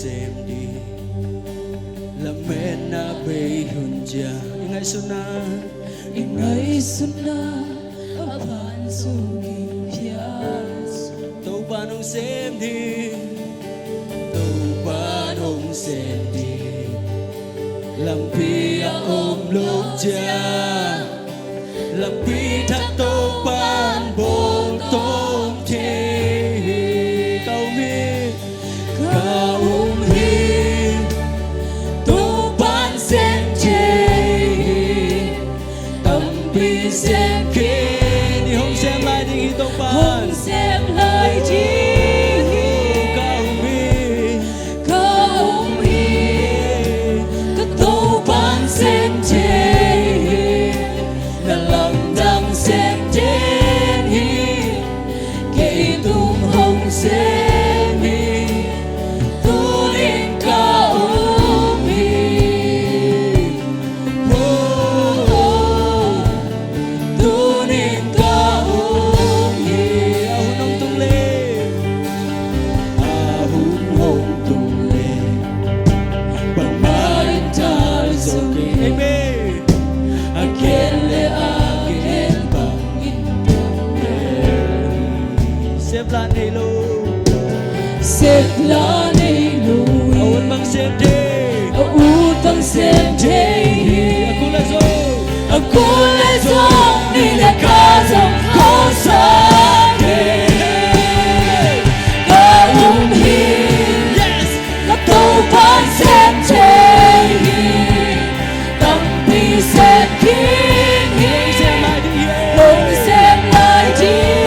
xem đi là mẹ na bê hồn già ngay suna apan sugi pias tàu ban ông xem đi tàu ban ông xem đi làm pi ôm lốp già làm pi thắt tàu ban bồn tôm thế cầu mi cầu mi tàu ban xem xem kia đi hôm xem lại đi tàu ban hôm xem lại đi cao mi các tàu ban xem trên là lòng đam xem trên kỹ tung hồng xem tu đến cao xếp lá này lùi ôn bằng xem thế aku lại dòng đi là cả dòng khó xa kề cả hi là tàu ban xem thế tâm đi xem kín bông xem lại đi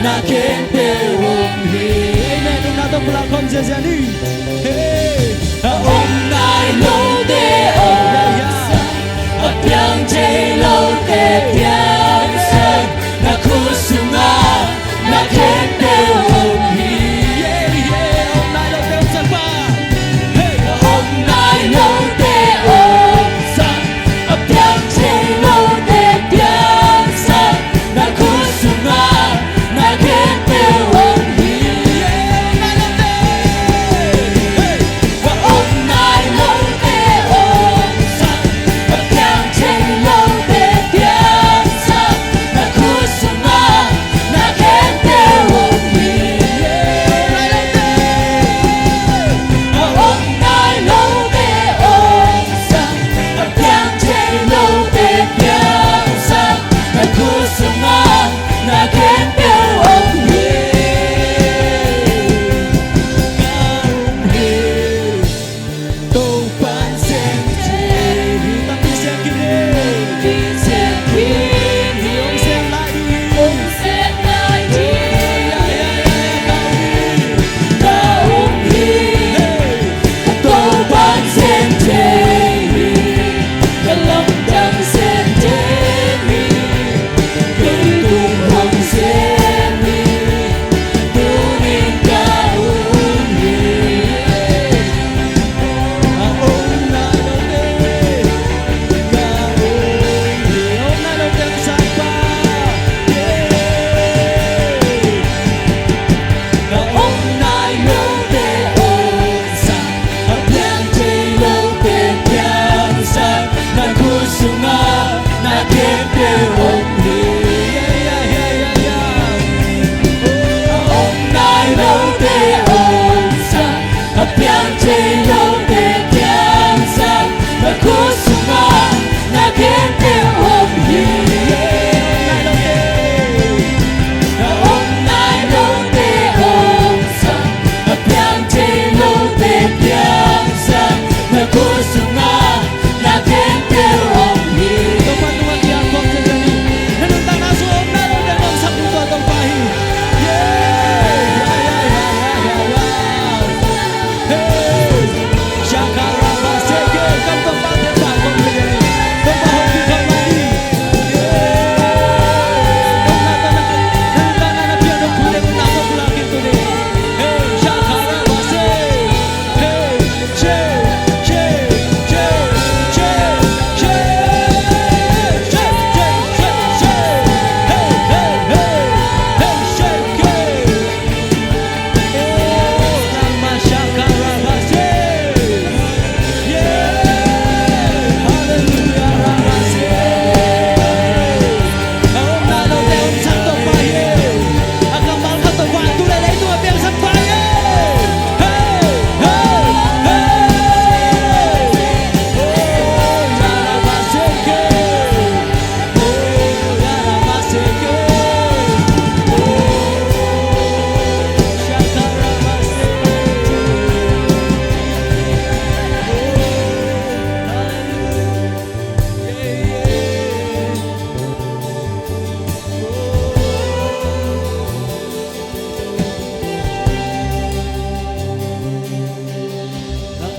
na kente umhi amen nung nato pelakon zazani hey om nai lo te om sa apyang che lo te pyang sa na kusunga na kente umhi yeah om nai lo te om sa pa hey om nai lo te om sa apyang che lo te pyang sa na kusunga na kente umhi hey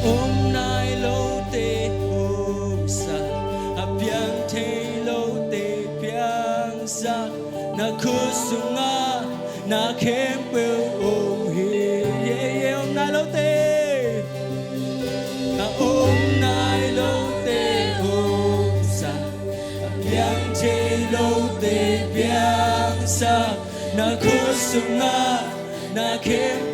Om nai lo te om sa a piang te lo te piang sa na kusunga na kempe om he ye om nai lo te na om nai lo te om sa a piang te lo te piang sa na kusunga na kempe